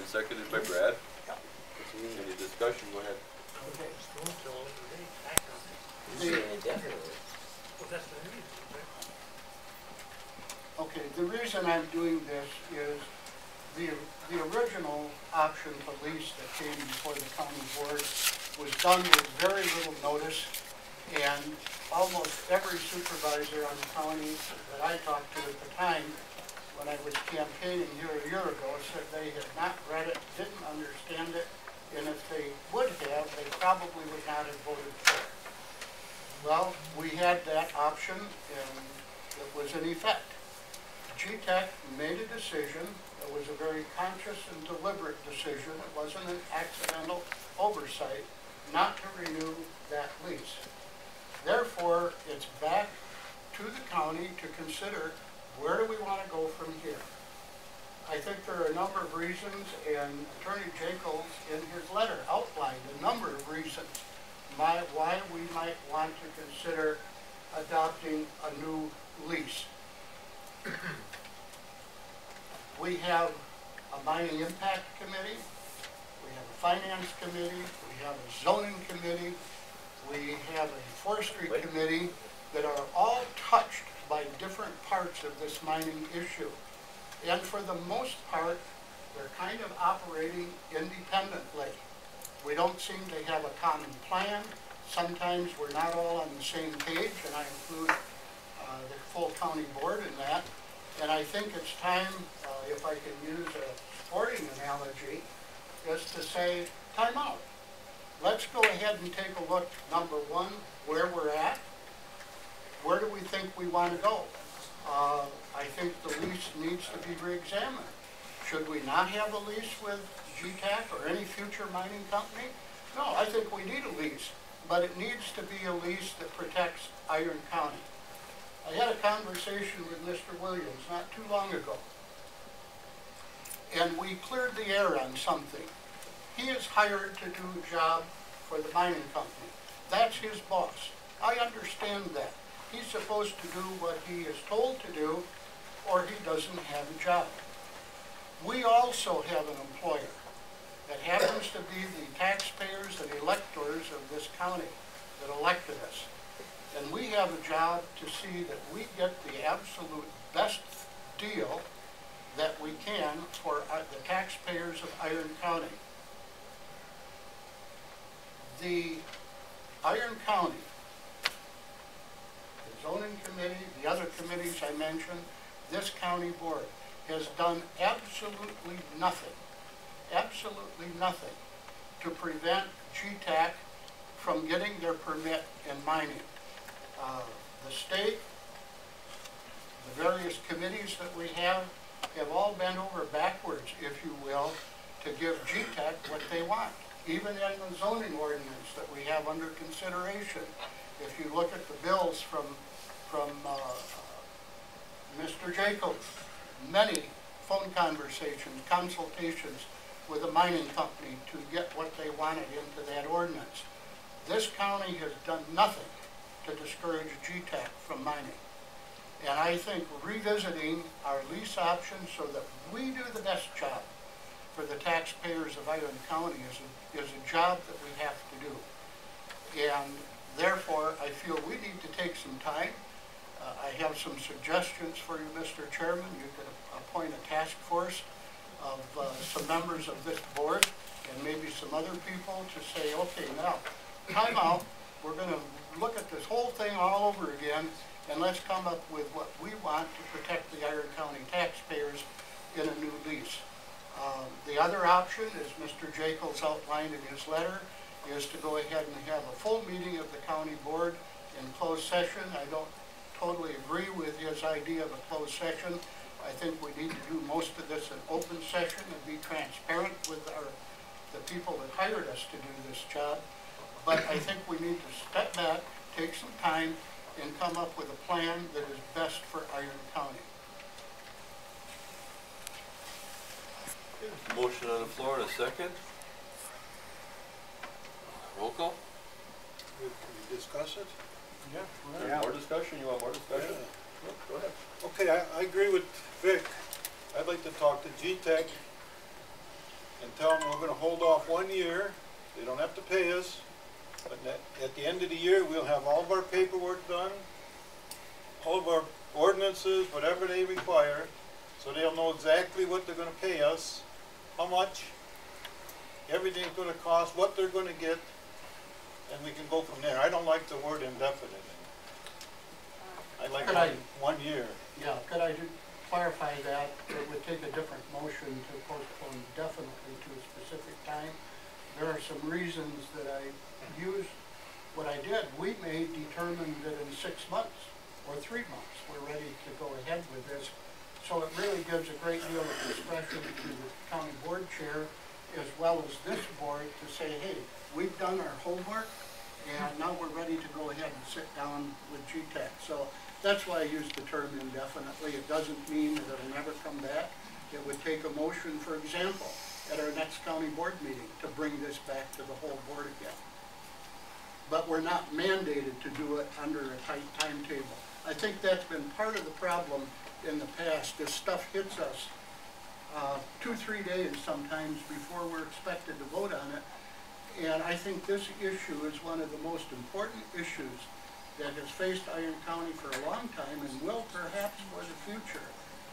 and seconded by Brad. Yep. Any discussion? Go ahead. Okay. Okay, the reason I'm doing this is the original option to lease that came before the county board was done with very little notice, and almost every supervisor on the county that I talked to at the time, when I was campaigning here a year ago, said they had not read it, didn't understand it, and if they would have, they probably would not have voted for it. Well, we had that option, and it was in effect. GTac made a decision. It was a very conscious and deliberate decision. It wasn't an accidental oversight not to renew that lease. Therefore, it's back to the county to consider, where do we want to go from here? I think there are a number of reasons, and Attorney Jacobs in his letter outlined a number of reasons why we might want to consider adopting a new lease. We have a mining impact committee, we have a finance committee, we have a zoning committee, we have a forestry committee that are all touched by different parts of this mining issue. And for the most part, they're kind of operating independently. We don't seem to have a common plan. Sometimes we're not all on the same page, and I include the full county board in that. And I think it's time, if I can use a sporting analogy, is to say, time out. Let's go ahead and take a look, number one, where we're at. Where do we think we want to go? I think the lease needs to be re-examined. Should we not have a lease with GTac or any future mining company? No, I think we need a lease, but it needs to be a lease that protects Iron County. I had a conversation with Mr. Williams not too long ago, and we cleared the air on something. He is hired to do a job for the mining company. That's his boss. I understand that. He's supposed to do what he is told to do, or he doesn't have a job. We also have an employer that happens to be the taxpayers and electors of this county that elected us. And we have a job to see that we get the absolute best deal that we can for the taxpayers of Iron County. The Iron County, the zoning committee, the other committees I mentioned, this county board has done absolutely nothing to prevent GTac from getting their permit in mining. The state, the various committees that we have all bent over backwards, if you will, to give GTac what they want. Even in the zoning ordinance that we have under consideration, if you look at the bills from Mr. Jacobs, many phone conversations, consultations with a mining company to get what they wanted into that ordinance. This county has done nothing to discourage GTac from mining. And I think revisiting our lease options so that we do the best job for the taxpayers of Iron County is a job that we have to do. And therefore, I feel we need to take some time. I have some suggestions for you, Mr. Chairman. You could appoint a task force of some members of this board and maybe some other people to say, okay, now, time out. We're going to look at this whole thing all over again, and let's come up with what we want to protect the Iron County taxpayers in a new lease. The other option, as Mr. Jacobs outlined in his letter, is to go ahead and have a full meeting of the county board in closed session. I don't totally agree with his idea of a closed session. I think we need to do most of this in open session and be transparent with the people that hired us to do this job. But I think we need to step back, take some time, and come up with a plan that is best for Iron County. Motion on the floor in a second. Roll call. Can we discuss it? Yeah. More discussion? You want more discussion? Yeah. Go ahead. Okay, I agree with Vic. I'd like to talk to GTac and tell them we're gonna hold off 1 year. They don't have to pay us. But at the end of the year, we'll have all of our paperwork done, all of our ordinances, whatever they require, so they'll know exactly what they're gonna pay us, how much everything's gonna cost, what they're gonna get, and we can go from there. I don't like the word indefinite. I like Could I- 1 year. Yeah, could I clarify that? It would take a different motion to postpone definitely to a specific time. There are some reasons that I used. What I did, we may determine that in 6 months or 3 months, we're ready to go ahead with this. So it really gives a great deal of discretion to the county board chair as well as this board to say, hey, we've done our homework and now we're ready to go ahead and sit down with GTac. So that's why I use the term indefinitely. It doesn't mean that it'll never come back. It would take a motion, for example, at our next county board meeting to bring this back to the whole board again. But we're not mandated to do it under a tight timetable. I think that's been part of the problem in the past. This stuff hits us 2-3 days sometimes before we're expected to vote on it. And I think this issue is one of the most important issues that has faced Iron County for a long time and will perhaps for the future.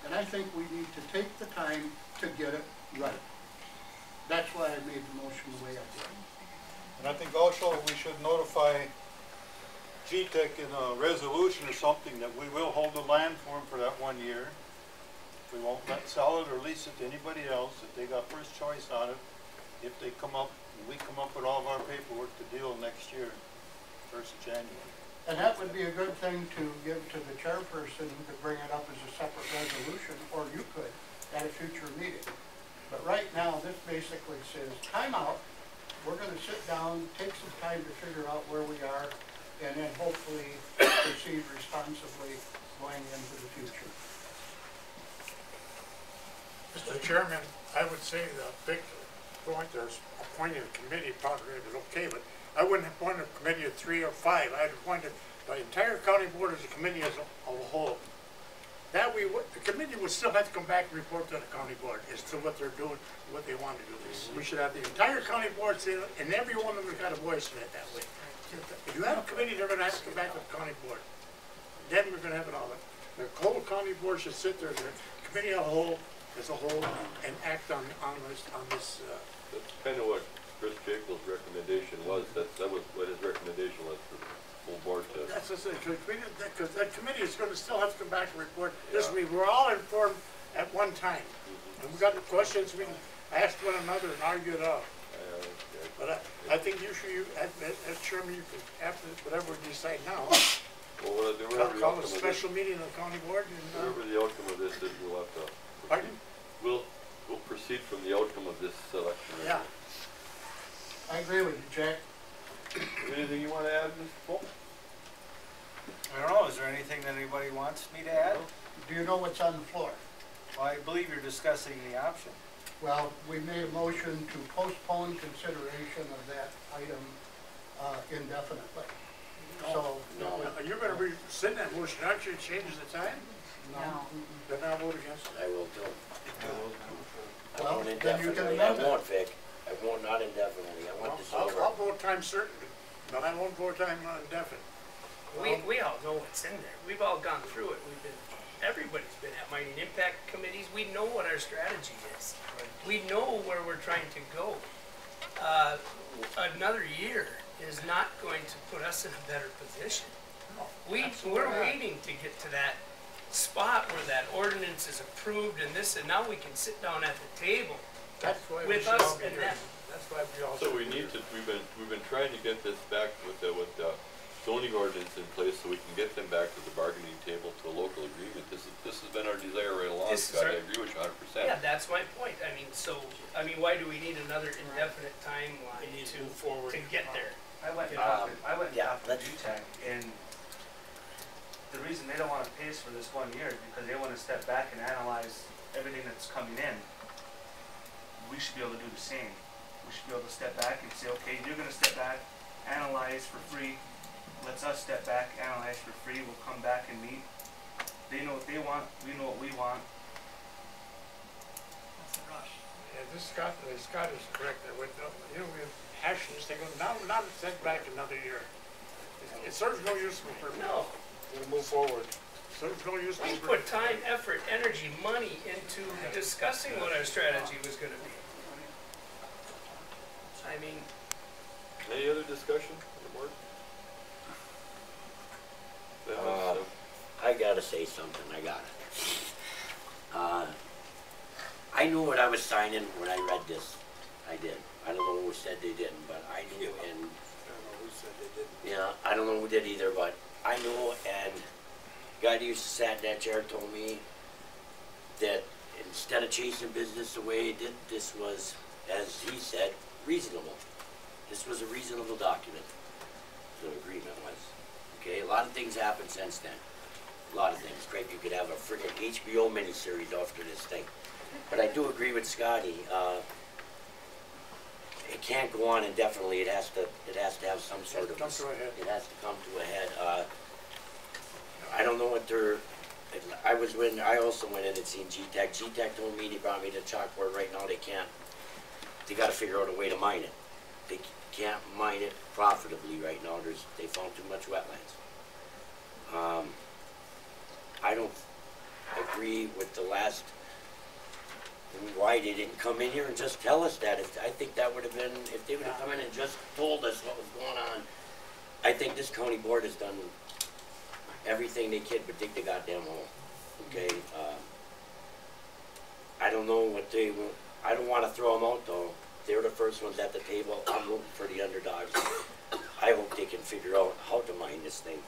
And I think we need to take the time to get it right. That's why I made the motion the way I did. And I think also we should notify GTac in a resolution or something that we will hold the land for them for that 1 year. We won't sell it or lease it to anybody else, that they got first choice on it. If they come up, we come up with all of our paperwork to deal next year, 1st of January. And that would be a good thing to give to the chairperson who could bring it up as a separate resolution, or you could at a future meeting. But right now, this basically says, time out. We're going to sit down, take some time to figure out where we are, and then hopefully proceed responsibly going into the future. Mr. Chairman, I would say the big point there's appointing a committee probably is okay, but I wouldn't appoint a committee of 3 or 5. I'd appoint the entire county board as a committee as a whole. That way, the committee would still have to come back and report to the county board as to what they're doing, what they want to do. We should have the entire county board say, and every one of them has got a voice in it that way. If you have a committee, they're going to have to come back to the county board. Then we're going to have it all. The whole county board should sit there, the committee as a whole, and act on this. That's kind of what Chris Jacob's recommendation was. That was what his recommendation was for the full board to. That's what I said, because that committee is going to still have to come back and report. This way, we're all informed at one time. And we got the questions, we can ask one another and argue it out. But I think you should, as chairman, you can, after whatever we decide now, Well, call a special meeting of the county board and. Whatever the outcome of this is, we'll have to. Pardon? We'll proceed from the outcome of this selection. Yeah. I agree with you, Jack. Anything you want to add, Mr. Polk? I don't know, is there anything that anybody wants me to add? Do you know what's on the floor? Well, I believe you're discussing the option. Well, we made a motion to postpone consideration of that item indefinitely. So, No, you're going to rescind that motion, actually changes the time? no. Then I'll vote against it. I will too. I Well, want then you can indefinitely. amend it. I want Vic. I want not indefinitely. I want this over. I'll vote time certain, but I won't vote time indefinite. We all know what's in there. We've all gone through it. Everybody's been at mining impact committees. We know what our strategy is. We know where we're trying to go. Another year is not going to put us in a better position. We're waiting to get to that spot where that ordinance is approved and this, and now we can sit down at the table That's why we with should all us be and here. them. That's why we all So should we be need here. to, we've been trying to get this back with the zoning ordinance in place so we can get them back to the bargaining table to a local agreement. This has been our desire right along, This is Scott. our- I agree with you 100%. Yeah, that's my point. I mean, why do we need another indefinite timeline We need to to move forward. get there? I went and Um, talked yeah, to let's- GTac, and the reason they don't want to pay us for this 1 year is because they want to step back and analyze everything that's coming in. We should be able to do the same. We should be able to step back and say, okay, you're going to step back, analyze for free. Let's us step back, analyze for free. We'll come back and meet. They know what they want. We know what we want. And Scott is correct. We hash this thing, not sent back another year. It serves no useful purpose. No, We'll move forward. Serves no useful we purpose. put time, effort, energy, money into discussing what our strategy was gonna be. I mean, Any other discussion on the board? I gotta say something, I gotta. I knew what I was signing when I read this. I did. I don't know who said they didn't, but I knew, and, I don't know who said they didn't. yeah, I don't know who did either, but I knew, and guy that used to sat in that chair told me that instead of chasing business the way he did, this was, as he said, reasonable. This was a reasonable document, the agreement was. Okay, a lot of things happened since then. A lot of things. Craig, you could have a friggin' HBO miniseries after this thing. But I do agree with Scotty. It can't go on indefinitely. It has to have some sort of. Come to a head. It has to come to a head. I don't know what they're. I also went in and seen GTac. GTac told me, they brought me to chalkboard right now. They can't. They got to figure out a way to mine it. They can't mine it profitably right now. They found too much wetlands. I don't agree with the last. Why they didn't come in here and just tell us that. I think that would have been, if they would have come in and just told us what was going on. I think this county board has done everything they can but dig the goddamn hole. Okay, I don't know what they will. I don't want to throw them out though. They're the first ones at the table. I'm rooting for the underdogs. I hope they can figure out how to mine this thing.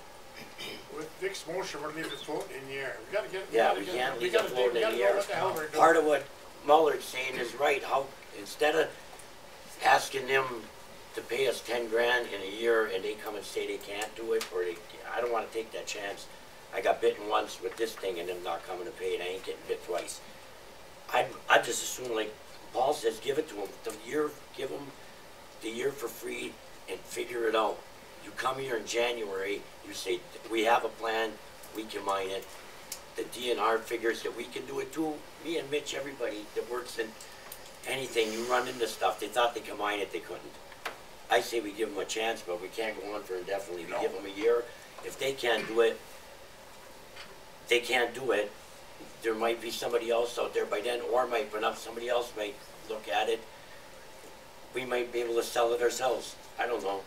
With Dick's motion, we're leaving it floating in the air. We gotta get. Yeah, we can't leave it floating in the air. What the hell we're doing. Part of what Muller's saying is right. How, instead of asking them to pay us 10 grand in a year and they come and say they can't do it, or I don't want to take that chance. I got bitten once with this thing and them not coming to pay it. I ain't getting bit twice. I just assume, like Paul says, give it to them. Give them the year for free and figure it out. You come here in January, you say, we have a plan, we can mine it. The DNR figures that we can do it too. Me and Mitch, everybody that works in anything, you run into stuff. They thought they could mine it, they couldn't. I say we give them a chance, but we can't go on for indefinitely. We give them a year. If they can't do it, they can't do it. There might be somebody else out there by then, or might put up, somebody else might look at it. We might be able to sell it ourselves. I don't know.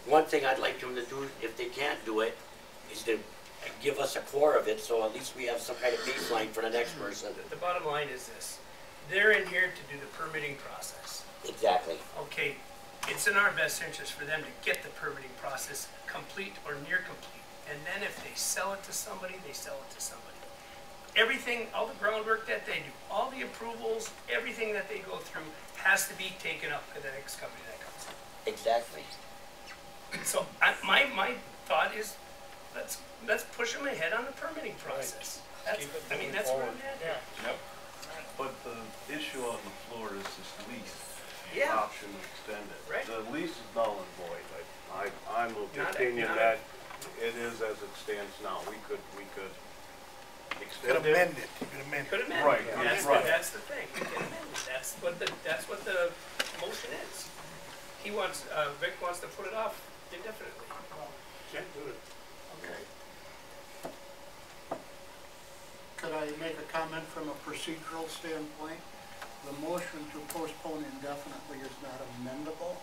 One thing I'd like them to do, if they can't do it, is to give us a core of it, so at least we have some kind of baseline for the next person. the bottom line is this. They're in here to do the permitting process. Exactly. Okay, it's in our best interest for them to get the permitting process complete or near complete. And then if they sell it to somebody, they sell it to somebody. Everything, all the groundwork that they do, all the approvals, everything that they go through has to be taken up by the next company that comes in. Exactly. So my thought is, let's push them ahead on the permitting process. That's, I mean, that's where I'm at. Yeah. Yep. But the issue on the floor is this lease. Yeah. Option extended. Right. The lease is null and void. I'm of the Not a- opinion not a- that it is as it stands now. We could extend Could it. amend it. You could amend it. Could amend Right, it. right. That's the thing. We can amend it. That's what the motion is. He wants, Vic wants to put it off indefinitely. Can't do it. Okay. Could I make a comment from a procedural standpoint? The motion to postpone indefinitely is not amendable.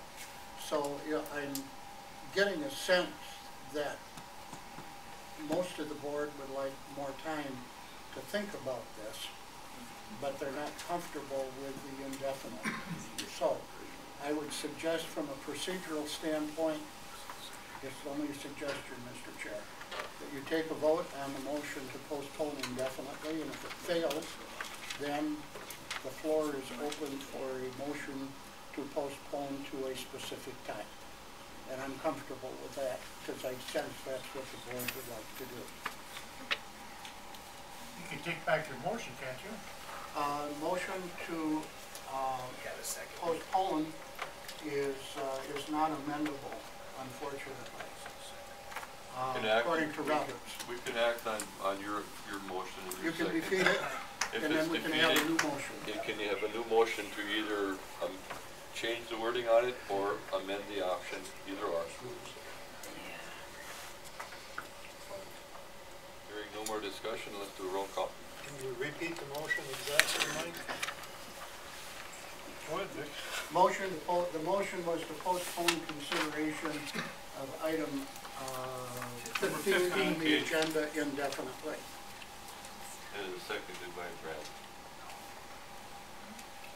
So I'm getting a sense that most of the board would like more time to think about this, but they're not comfortable with the indefinite. So I would suggest from a procedural standpoint, it's only a suggestion, Mr. Chair, that you take a vote on the motion to postpone indefinitely, and if it fails, then the floor is open for a motion to postpone to a specific time. And I'm comfortable with that, because I sense that's what the board would like to do. You can take back your motion, can't you? Motion to Got a second. postpone is not amendable, unfortunately, Can act- according to Roberts. We can act on your motion in You your can second. defeat it, If and it's then we can have a defeated, new motion. can you have a new motion to either, change the wording on it or amend the option, either or? Hearing no more discussion, let's do a roll call. Can you repeat the motion exactly, Mike? Go ahead, Vic. The motion was to postpone consideration of item 15 on the agenda indefinitely. And it is seconded by Brad.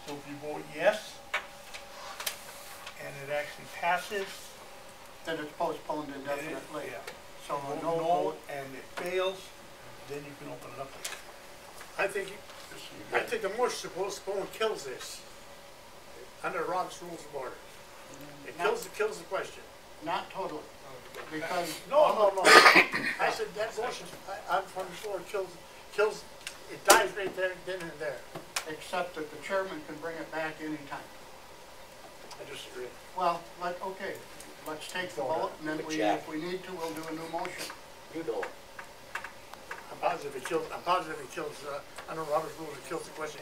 So if you vote yes, and it actually passes, Then it's postponed indefinitely. yeah. So a Vote no no, vote, and it fails, then you can open it up. I think the motion to postpone kills this, under Rob's Rules of Order. It kills the question. not totally, because. No. I said that motion, I'm from the floor, kills, it dies right there, then and there. Except that the chairman can bring it back anytime. I disagree. Well, okay, let's take the vote, and then Jack. if we need to, we'll do a new motion. You go. I'm positive it kills, under Robert's rules, it kills the question.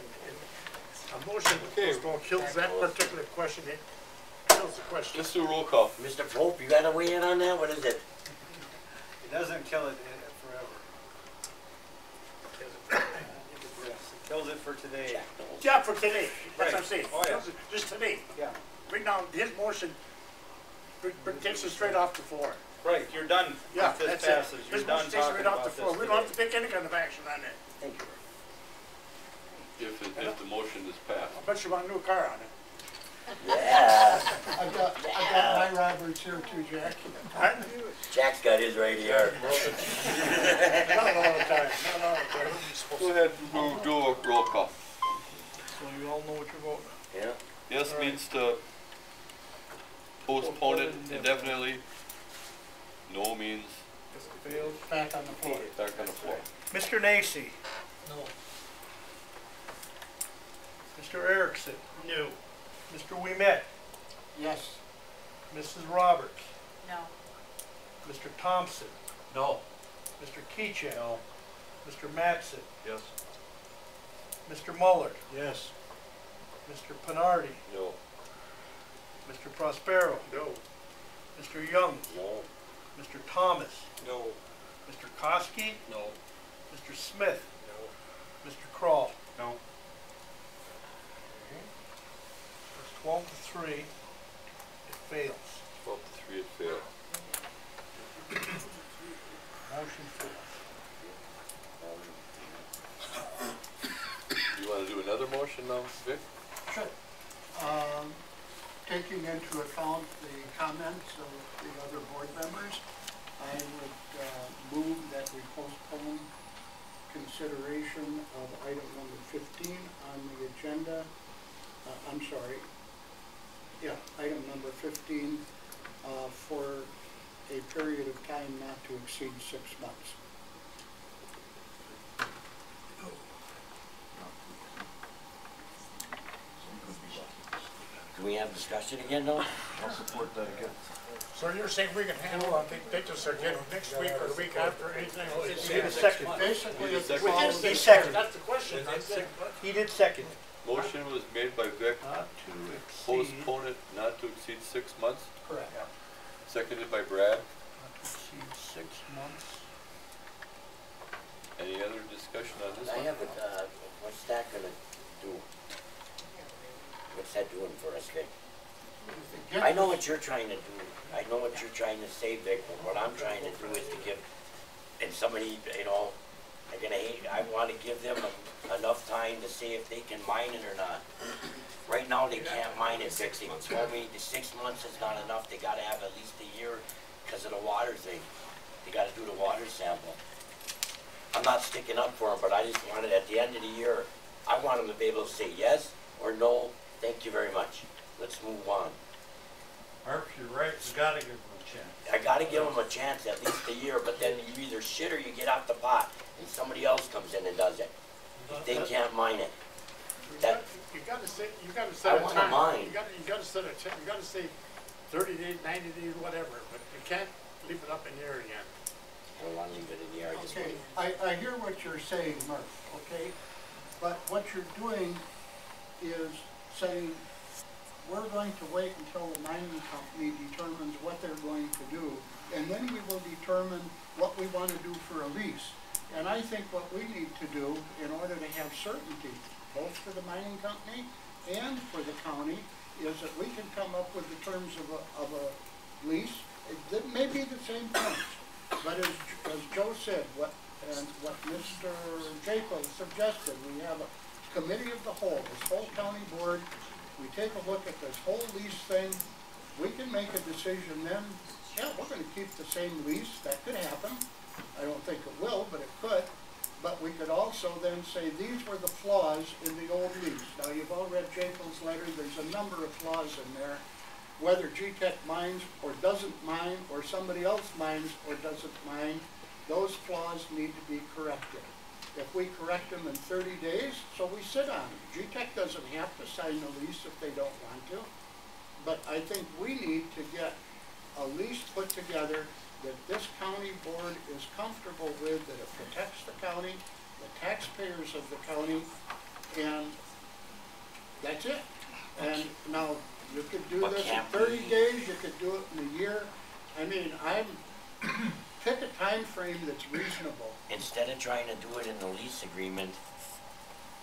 A motion to postpone kills that particular question, it kills the question. Let's do a roll call. Mr. Pope, you gotta weigh in on that? What is it? It doesn't kill it forever. It kills it for today. Yeah, for today, that's what I'm Right. saying. Oh, yeah. Kills it just today. Yeah. Right now, his motion takes us straight off the floor. Right, you're done. Yeah, If this that's passes, it. you're This done motion takes it talking right off about the this floor. We don't have to today. take any kind of action on it. Thank you. If the motion is passed. I bet you want a new car on it. Yeah. I've got my Roberts here too, Jack. Jack's got his right here. Not all the time, not all the time. Go ahead, we'll do a roll call. So you all know what you're voting. Yeah. Yes means to postpone it indefinitely. No means Failed. Back on the floor. back on the floor. Mr. Nacy. No. Mr. Erickson. No. Mr. Ouimet. Yes. Mrs. Roberts. No. Mr. Thompson. No. Mr. Keachek. No. Mr. Mattson. Yes. Mr. Muller. Yes. Mr. Pinardi. No. Mr. Prospero. No. Mr. Young. No. Mr. Thomas. No. Mr. Koski. No. Mr. Smith. No. Mr. Kroll. No. It's 12-3. It fails. 12-3 it failed. Motion fails. You wanna do another motion now, Vic? Sure. Taking into account the comments of the other board members, I would move that we postpone consideration of item number 15 on the agenda. I'm sorry. Yeah, item number 15 for a period of time not to exceed 6 months. Can we have discussion again, though? I'll support that again. So you're saying we can handle it, take this again next week or the week after, anything? He did second. Basically, Need a it's second? follows He the- seconded. That's the question. He did second. Motion was made by Vic, Not to exceed. postpone it not to exceed 6 months, Correct. seconded by Brad. Not to exceed 6 months. Any other discussion on this I one? have a, what's that gonna do? What's that doing for us, Vic? I know what you're trying to do. I know what you're trying to say, Vic, but what I'm trying to do is to give, and somebody, you know, they're gonna hate, I wanna give them enough time to see if they can mine it or not. Right now, they can't mine it, Vic. They told me the 6 months is not enough. They gotta have at least a year because of the water thing. They gotta do the water sample. I'm not sticking up for them, but I just wanted, at the end of the year, I want them to be able to say yes or no, thank you very much. Let's move on. Mark, you're right, you gotta give them a chance. I gotta give them a chance, at least a year, but then you either shit or you get off the pot, and somebody else comes in and does it. If they can't mine it. That, You gotta set I a wanna time. mine. You gotta set a time, you gotta say 30 days, 90 days, whatever, but you can't leave it up in the air again. I don't wanna leave it in the air, I just Okay, want. I hear what you're saying, Murph, okay? But what you're doing is saying, we're going to wait until the mining company determines what they're going to do, and then we will determine what we want to do for a lease. And I think what we need to do in order to have certainty, both for the mining company and for the county, is that we can come up with the terms of a lease. It may be the same terms, but as Joe said, what Mr. Jacobs suggested, we have a committee of the whole, this whole county board. We take a look at this whole lease thing. We can make a decision then, yeah, we're going to keep the same lease. That could happen. I don't think it will, but it could. But we could also then say these were the flaws in the old lease. Now, you've all read Jacobs' letter. There's a number of flaws in there. Whether GTac mines or doesn't mine, or somebody else mines or doesn't mine, those flaws need to be corrected. If we correct them in 30 days, so we sit on them. GTac doesn't have to sign the lease if they don't want to. But I think we need to get a lease put together that this county board is comfortable with, that it protects the county, the taxpayers of the county, and that's it. And now, you could do this in 30 days, you could do it in a year. I mean, pick a time frame that's reasonable. Instead of trying to do it in the lease agreement,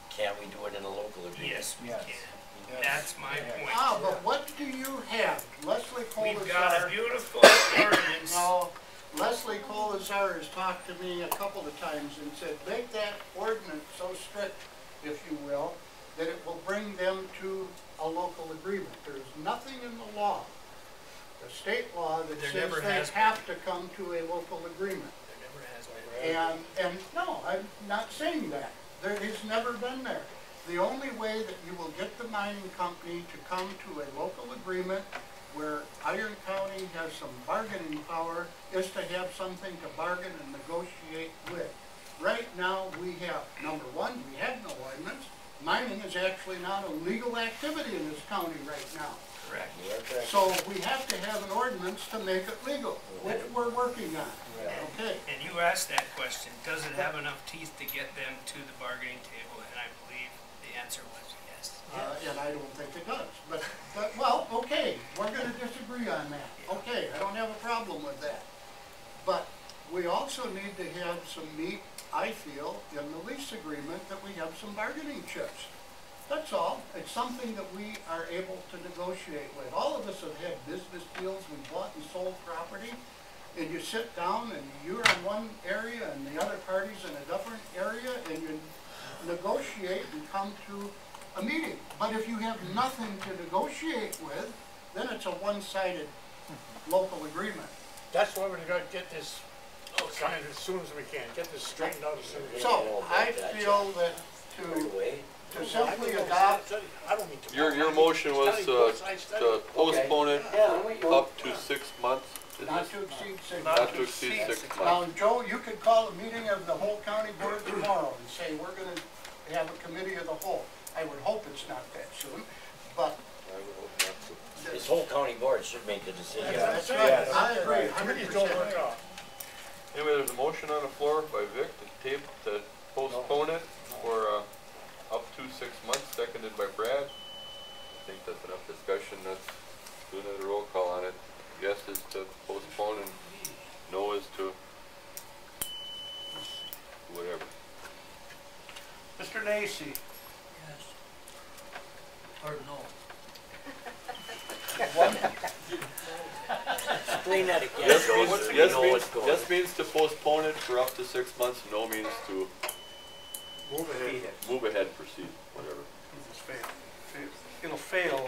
can't we do it in a local agreement? Yes, we can. That's my point. Ah, but what do you have? Leslie Colazar. We've got a beautiful ordinance. No, Leslie Colazar has talked to me a couple of times and said, make that ordinance so strict, if you will, that it will bring them to a local agreement. There's nothing in the law, the state law, that says they have to come to a local agreement. There never has been. And no, I'm not saying that. There has never been there. The only way that you will get the mining company to come to a local agreement where Iron County has some bargaining power is to have something to bargain and negotiate with. Right now, we have, number one, we have no ordinance. Mining is actually not a legal activity in this county right now. Correct. So we have to have an ordinance to make it legal, which we're working on. Okay. And you asked that question, does it have enough teeth to get them to the bargaining table? And I believe the answer was yes. And I don't think it does. But well, okay, we're going to disagree on that. Okay, I don't have a problem with that. But we also need to have some meat, I feel, in the lease agreement, that we have some bargaining chips. That's all. It's something that we are able to negotiate with. All of us have had business deals. We bought and sold property. And you sit down and you're in one area and the other party's in a different area, and you negotiate and come to a meeting. But if you have nothing to negotiate with, then it's a one-sided local agreement. That's why we're gonna get this signed as soon as we can, get this straightened out as soon as we can. So I feel that to simply adopt, I don't mean to. Your motion was to postpone it up to 6 months. not to exceed 6 Not months. to exceed 6 Now, months. Joe, you could call a meeting of the whole county board tomorrow and say, we're gonna have a committee of the whole. I would hope it's not that soon, but. This whole county board should make the decision. That's right, I agree, Committees don't 100%. work out. Anyway, there's a motion on the floor by Vic to postpone it for up to 6 months, seconded by Brad. I think that's enough discussion. Let's do another roll call on it. Yes is to postpone and no is to whatever. Mr. Nacy, Yes. Or no. Explain that again. Yes Joe, means, so we yes know means, what's going yes on. means to postpone it for up to 6 months, no means to Move ahead. move ahead, proceed, whatever. it'll fail. It'll fail.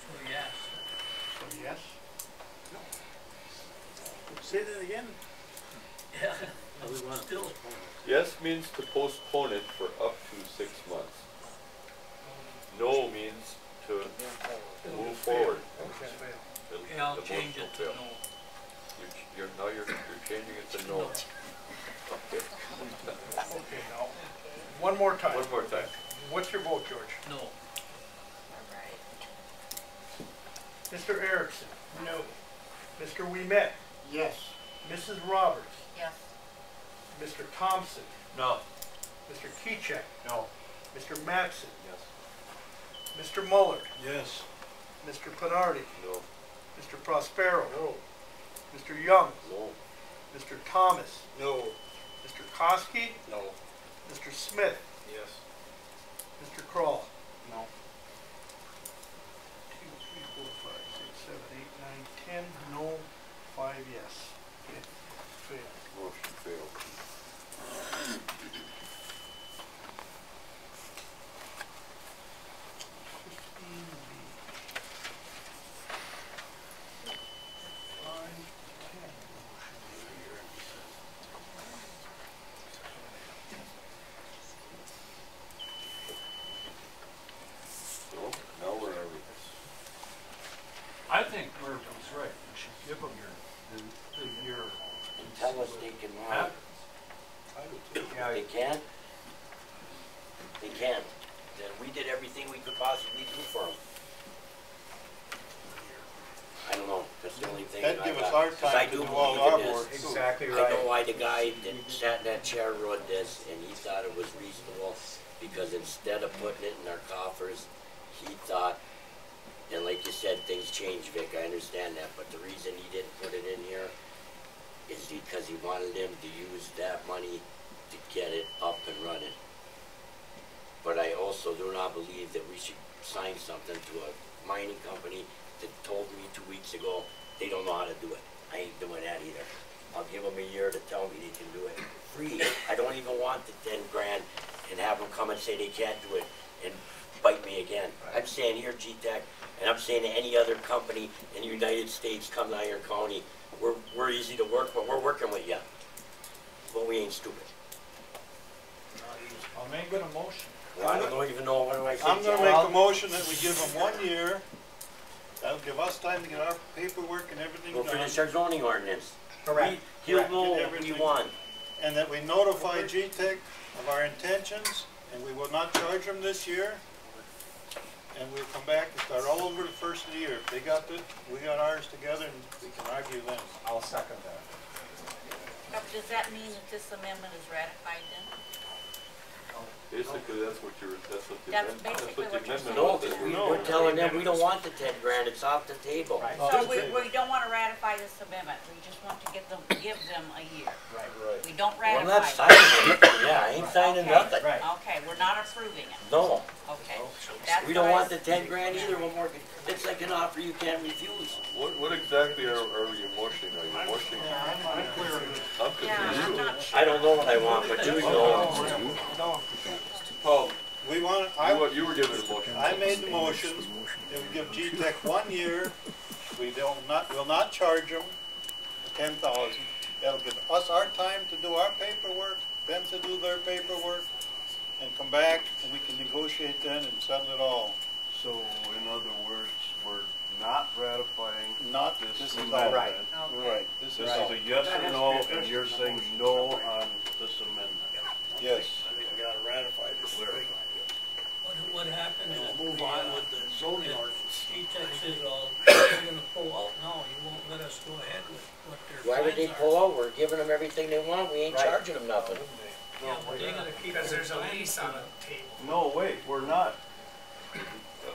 So yes. So yes? Say that again? Yeah. Still. Yes means to postpone it for up to 6 months. No means to move forward. It'll- Okay, I'll the change motion it to will fail. no. Now you're changing it to no. Okay. Okay, now, one more time. One more time. What's your vote, George? No. Mr. Erickson, No. Mr. Ouimet, Yes. Mrs. Roberts, Yes. Mr. Thompson, No. Mr. Keycheck, No. Mr. Mattson, Yes. Mr. Muller, Yes. Mr. Penardi, No. Mr. Prospero, Mr. Young, No. Mr. Thomas, No. Mr. Koski, No. Mr. Smith, Yes. Mr. Kroll. No. 2, 3, 4, 5, 6, 7, 8, 9, 10, no, 5 yes. Okay, fail. Motion failed. 15B. 5, 10. So, now where are we? I think Murph was right. We should give them the year. Tell us they can lie. Happens. They can't? They can't. Then we did everything we could possibly do for them. I don't know, that's the only thing I That'd got. give us our 'Cause time I to do do all believe our in work. this. Exactly I know why the guy that sat in that chair wrote this, and he thought it was reasonable, because instead of putting it in our coffers, he thought, and like you said, things change, Vic, I understand that, but the reason he didn't put it in here is because he wanted them to use that money to get it up and running. But I also do not believe that we should sign something to a mining company that told me 2 weeks ago they don't know how to do it. I ain't doing that either. I'll give them a year to tell me they can do it free. I don't even want the 10 grand and have them come and say they can't do it and bite me again. I'm saying here, GTac, and I'm saying to any other company in the United States, come to Iron County, we're easy to work with, we're working with you. But we ain't stupid. I'll make it a motion. Well, I don't even know, what do I say? I'm gonna John? make a motion that we give them 1 year. That'll give us time to get our paperwork and everything We'll done. finish our zoning ordinance. Correct. He'll Correct. know Get what we everything. want. And that we notify GTac of our intentions, and we will not charge them this year. And we'll come back and start all over the first of the year. If they got it, we got ours together, and we can argue then. I'll second that. Does that mean that this amendment is ratified then? Basically, that's what you're, that's what the That's amendment, that's basically what the what you're amendment No, was. because No. we're telling them we don't want the 10 grand, it's off the table. Right. So we don't want to ratify this amendment, we just want to give them a year. Right. We don't Well, I'm ratify not it. signing anything, yeah, I ain't signing Okay. nothing. Right. Okay, we're not approving it, No, okay. That's we don't what I want the 10 grand either, when we're, it's like an offer you can't refuse. What exactly are you motioning? Are you motioning? I'm clear on this. I'm Yeah, I'm confused. not sure. I don't know what I want, but you know. Paul, We want, you were given a motion. I made the motion, it would give GTac 1 year, we'll not charge them the 10,000. That'll give us our time to do our paperwork, them to do their paperwork, and come back, and we can negotiate then and settle it all. So, in other words, we're not ratifying Not, this this is amendment. all. Right. Right, this This is is all. a yes or no, and you're saying no on this amendment. Yes. I think we gotta ratify this thing. What happened is, We'll move on with the zoning ordinance. GTac says, well, you're gonna pull out, no, you won't let us go ahead with what their Why would they plans pull are. out? We're giving them everything they want, we ain't Right. charging them nothing. Yeah, but they gotta keep. Because their there's a plans lease on the table. No, wait, we're not.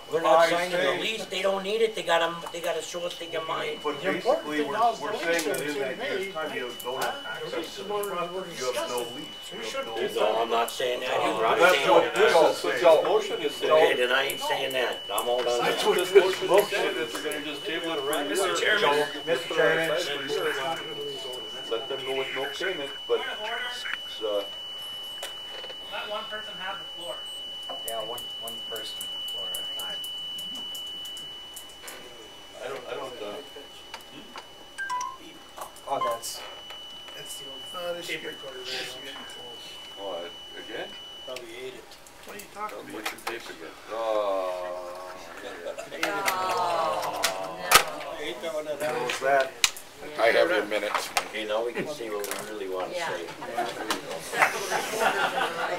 We're not I signing the say- lease, they don't need it, they gotta show us they can mine. But The important basically, thing now is we're the saying lease that in is that to year's me, time, you don't have access to the property, you have no lease. We You should have do no- No, I'm not saying that either, I'm That's saying, what, that's what y'all motion is okay, saying. then I ain't saying that, I'm all done. That's what this motion is saying, that they're gonna just table it for a year. Mr. Chairman. Mr. Chairman. Let them go with no payment, but, Let one person have the floor. Yeah, one person for a time. I don't, Oh, that's. That's the old, this Tape year. recorder there. This is getting close. again? Probably ate it. What are you talking Tell me about? what your tape again. Oh, Oh, Ate that one that What was. was that? I have your minutes. Okay, now we can see what we really wanna Yeah. say.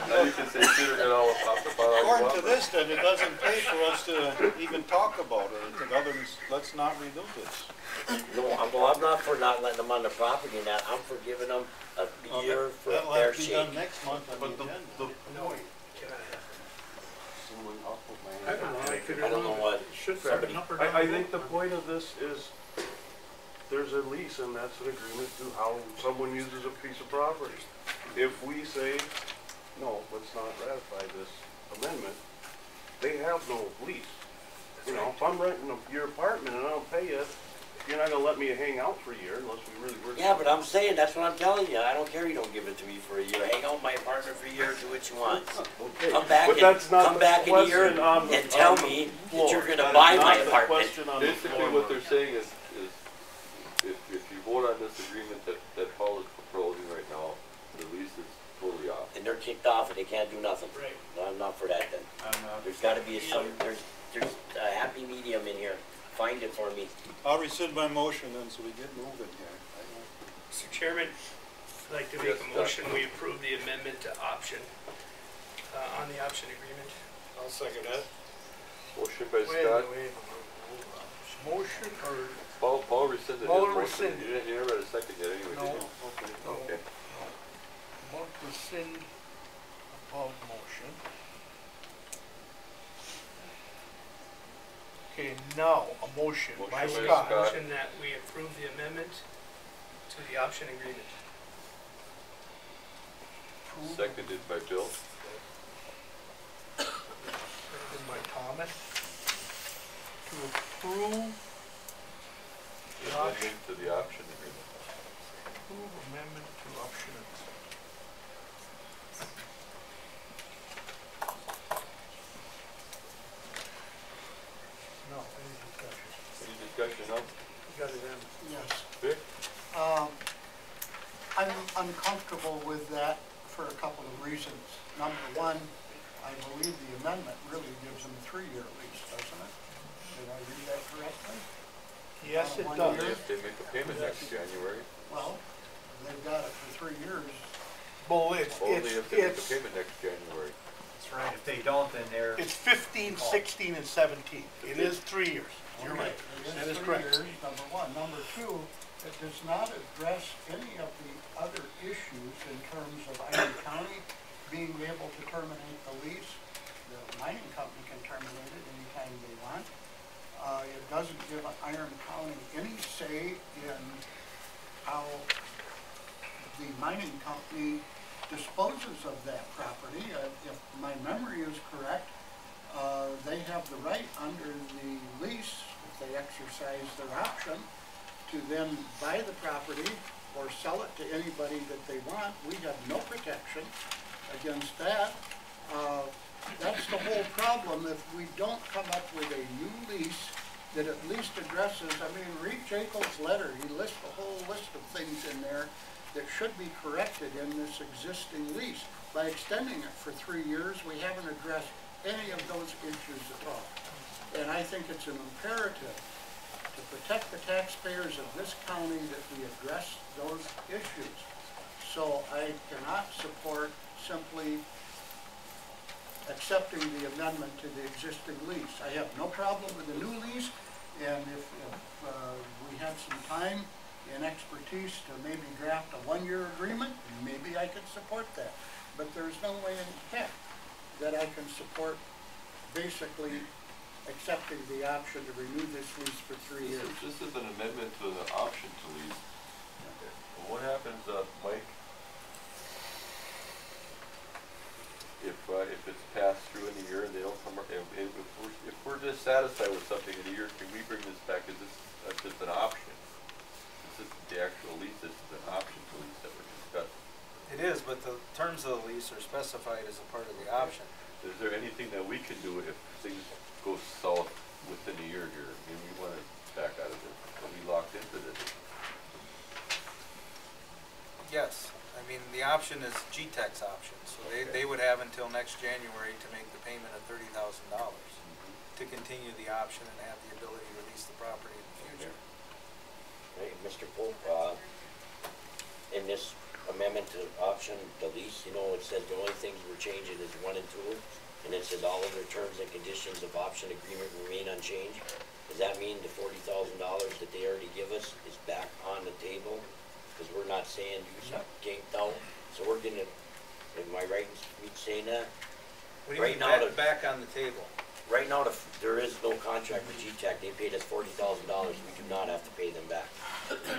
Now you can say Peter got all off the file. According to this, then, it doesn't pay for us to even talk about it. It's others, let's not renew this. No, I'm not for not letting them on the property and that, I'm for giving them a year for That'll their have to be done sake. next month on the But agenda. No, cannot happen. Someone, I'll put my I hand don't know, I could. I don't know what, Should somebody- up or down. I think the point of this is, there's a lease and that's an agreement to how someone uses a piece of property. If we say, no, let's not ratify this amendment, they have no lease. You know, if I'm renting your apartment and I don't pay you, you're not gonna let me hang out for a year unless we really work. Yeah, but I'm saying, that's what I'm telling you, I don't care you don't give it to me for a year, hang out in my apartment for a year, do what you want. Okay, Come back but in, that's not come the back in a year question on the- and tell on the me floor. that you're That gonna is buy not my the apartment. question on the Basically, floor, what they're Mark. saying is if you vote on this agreement that Paul is proposing right now, the lease is totally off. And they're kicked off and they can't do nothing. Right. No, I'm not for that then. I'm not. There's gotta be there's a happy medium in here, find it for me. I'll rescind my motion then, so we get moving here. Mr. Chairman, I'd like to make Yes, a motion, we approve the amendment to option, on the option agreement. I'll second that. Motion by Wait, Scott, wait, motion or, Paul rescinded his Paul motion. rescinded. You never had a second yet anyway, No. did you? no, Okay. no. Rescind above motion. Okay, now, a motion Motion by by Scott. Scott. Motion that we approve the amendment to the option agreement. Seconded by Bill. Seconded by Thomas. To approve the option, Amendment to the option agreement. approve amendment to option agreement. No, any discussion? Any discussion on? You got it in. Yes. Vic? I'm uncomfortable with that for a couple of reasons. Number one, I believe the amendment really gives them a 3-year lease, doesn't it? Did I read that correctly? Yes, it 1 does. year? If they make a payment next January, Well, they've got it for 3 years. Well, it's, only if they make a it's, payment next January. That's right, if they don't, then they're. it's 15, 16, and 17. It is 3 years. You're right. It That is is 3 correct. years, number one. Number two, it does not address any of the other issues in terms of Iron County being able to terminate the lease. The mining company can terminate it anytime they want. It doesn't give Iron County any say in how the mining company disposes of that property. If my memory is correct, they have the right under the lease, if they exercise their option, to then buy the property or sell it to anybody that they want. We have no protection against that. That's the whole problem. If we don't come up with a new lease that at least addresses, I mean, read Jacob's letter. He lists a whole list of things in there that should be corrected in this existing lease. By extending it for 3 years, we haven't addressed any of those issues at all. And I think it's an imperative to protect the taxpayers of this county that we address those issues. So I cannot support simply accepting the amendment to the existing lease. I have no problem with the new lease, and if we had some time and expertise to maybe draft a 1-year agreement, maybe I could support that. But there's no way in heck that I can support basically accepting the option to renew this lease for 3 years. This is an amendment to the option to lease. Well, what happens, Mike, if it's passed through in a year and they don't come, if we're dissatisfied with something in a year, can we bring this back? Is this just an option? This isn't the actual lease, this is an option to lease that we're discussing. It is, but the terms of the lease are specified as a part of the option. Is there anything that we can do if things go south within a year here? I mean, we want to back out of this, are we locked into this? Yes, I mean, the option is GTac's option, so they would have until next January to make the payment of $30,000 to continue the option and have the ability to lease the property in the future. Right, Mr. Pope, in this amendment to option, the lease, you know, it said the only things we're changing is 1 and 2, and it says all other terms and conditions of option agreement remain unchanged. Does that mean the $40,000 that they already give us is back on the table? Because we're not saying you ganked out, so we're gonna, am I right in saying that? What do you Right mean now, back on the table? Right now, there is no contract with GTac. They paid us $40,000. We do not have to pay them back.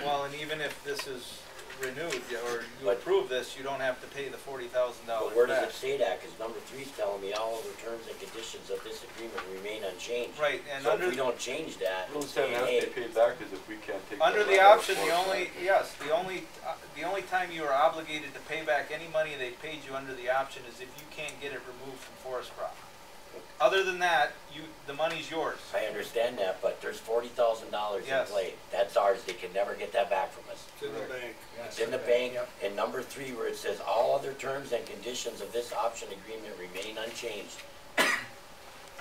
Well, and even if this is renewed, or you But- approve this, you don't have to pay the $40,000 But where does back. it say that? Because number 3 is telling me all other terms and conditions of this agreement remain unchanged. Right, and So if under, we don't change that, We'll and say say, it has to hey, be paid back, cause if we can't take. under that the land out of option, the forest only, land. yes, the only time you are obligated to pay back any money they paid you under the option is if you can't get it removed from forest crop. Other than that, the money's yours. I understand that, but there's $40,000 in Yes. play. That's ours. They can never get that back from us. It's in the bank. It's in the bank, and number 3 where it says, all other terms and conditions of this option agreement remain unchanged.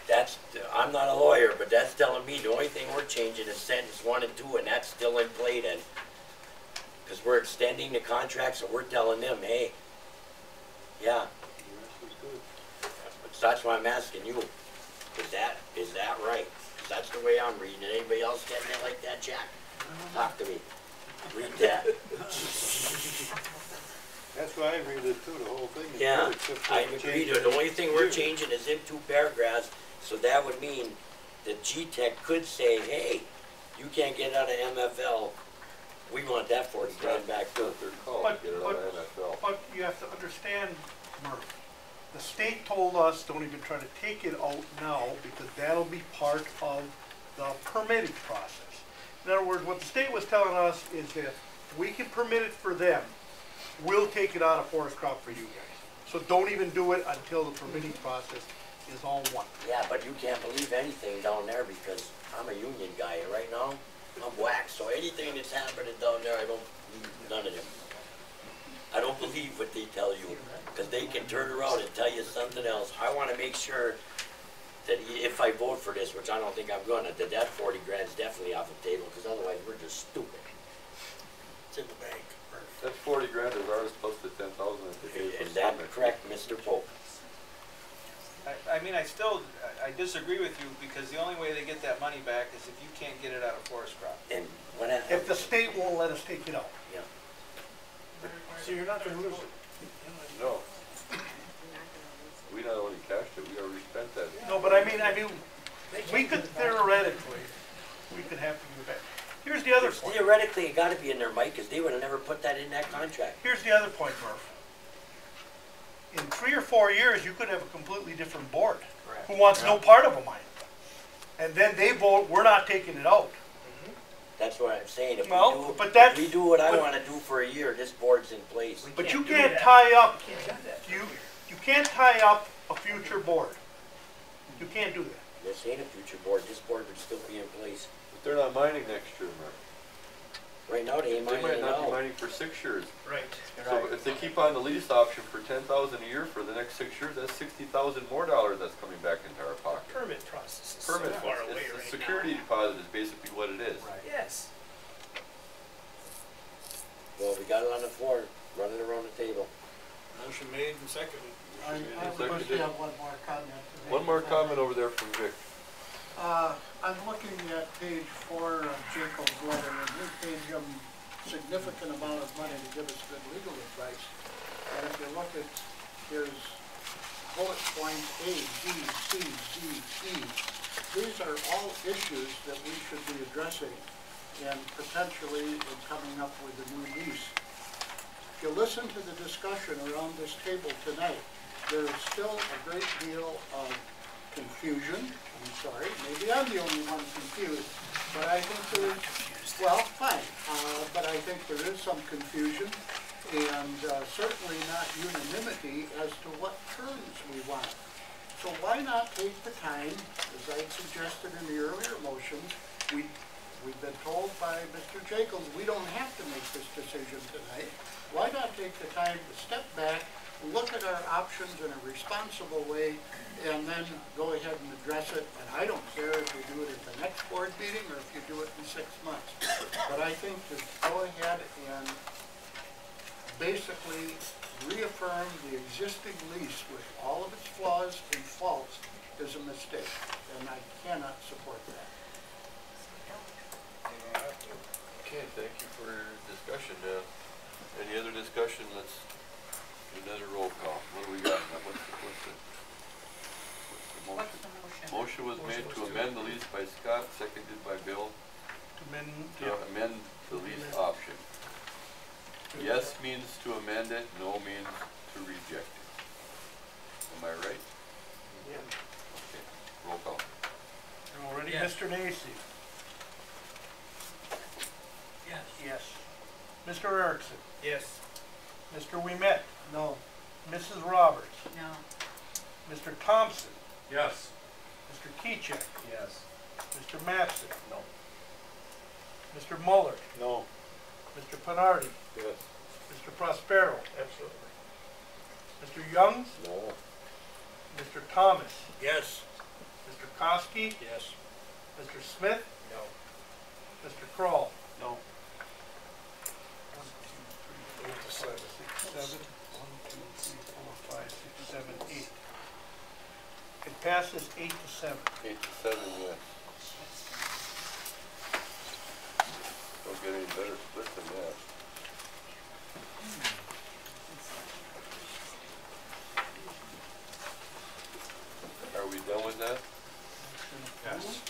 That's, I'm not a lawyer, but that's telling me the only thing we're changing is sentence 1 and 2, and that's still in play then. Because we're extending the contract, so we're telling them, hey, yeah. So that's why I'm asking you, is that right? 'Cause that's the way I'm reading it. Anybody else getting it like that, Jack? Talk to me. Read that. That's why I read it too, the whole thing. is Yeah, good, except for I the agree. change The in only thing we're year. changing is in 2 paragraphs, so that would mean that GTac could say, hey, you can't get out of MFL. We want that 40 grand back too. That's their call, But- to get it out of NFL. But you have to understand, Murph, the state told us, don't even try to take it out now, because that'll be part of the permitting process. In other words, what the state was telling us is that we can permit it for them, we'll take it out of forest crop for you guys. So don't even do it until the permitting process is all one. Yeah, but you can't believe anything down there because I'm a union guy and right now. I'm whacked, so anything that's happening down there, I don't believe none of them. I don't believe what they tell you, because they can turn around and tell you something else. I want to make sure that if I vote for this, which I don't think I'm gonna, that 40 grand's definitely off the table, because otherwise we're just stupid. It's in the bank. That 40 grand is ours plus the 10,000 that they paid for Is the that permit. correct, Mr. Pope? I mean, I disagree with you, because the only way they get that money back is if you can't get it out of forest crop. And what happens? If the state won't let us take it out. Yeah. So you're not gonna lose it. No. We not only cashed it, we already spent that. No, but I mean, we could theoretically, we could have to give it back. Here's the other point. Theoretically, it gotta be in there, Mike, because they would have never put that in that contract. Here's the other point, Murph. In 3 or 4 years, you could have a completely different board who wants no part of a mine. And then they vote, we're not taking it out. That's what I'm saying. If Well, but that's- we do what I but- want to do for a year, this board's in place. But you can't tie up, you can't tie up a future board. You can't do that. This ain't a future board. This board would still be in place. But they're not mining next year, Mark. Right now, they ain't They mining might it not be out. mining for 6 years. Right. So if they keep on the lease option for 10,000 a year for the next 6 years, that's 60,000 more dollars that's coming back into our pocket. Permit process is so Permit, far away it's a right security now. deposit is basically what it is. Yes. Well, we got it on the floor, running around the table. Motion made and seconded. I would just have one more comment. to make. One more comment over there from Vic. I'm looking at page 4 of Jacob's letter, and we paid him significant amount of money to give us good legal advice. And if you look at his bullet points A, B, C, D, E, these are all issues that we should be addressing and potentially in coming up with a new lease. If you listen to the discussion around this table tonight, there is still a great deal of confusion. I'm sorry, maybe I'm the only one confused, but I think there is, well, fine, but I think there is some confusion and certainly not unanimity as to what terms we want. So why not take the time, as I suggested in the earlier motions, we've been told by Mr. Jacobs, we don't have to make this decision tonight. Why not take the time to step back, look at our options in a responsible way, and then go ahead and address it. And I don't care if you do it at the next board meeting or if you do it in 6 months. But I think to go ahead and basically reaffirm the existing lease with all of its flaws and faults is a mistake, and I cannot support that. Okay, thank you for your discussion. Any other discussion? Let's do another roll call. What do we got? What's the motion? What's the motion? Motion was made to amend the lease by Scott, seconded by Bill, to amend the lease option. Yes means to amend it, no means to reject it. Am I right? Yeah. Okay, roll call. All ready, Yes. Mr. Nacy? Yes. Yes. Mr. Erickson? Yes. Mr. Ouimet? No. Mrs. Roberts? No. Mr. Thompson? Yes. Mr. Keycheck? Yes. Mr. Mattson? No. Mr. Muller? No. Mr. Penardi? Yes. Mr. Prospero? Absolutely. Mr. Youngs? No. Mr. Thomas? Yes. Mr. Koski? Yes. Mr. Smith? No. Mr. Kroll? No. 1, 2, 3, 4, 5, 6, 7. 1, 2, 3, 4, 5, 6, 7, 8. It passes 8 to 7. 8 to 7, yes. Don't get any better split than that. Are we done with that? Yes.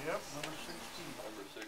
Yep, number 16. Number 6.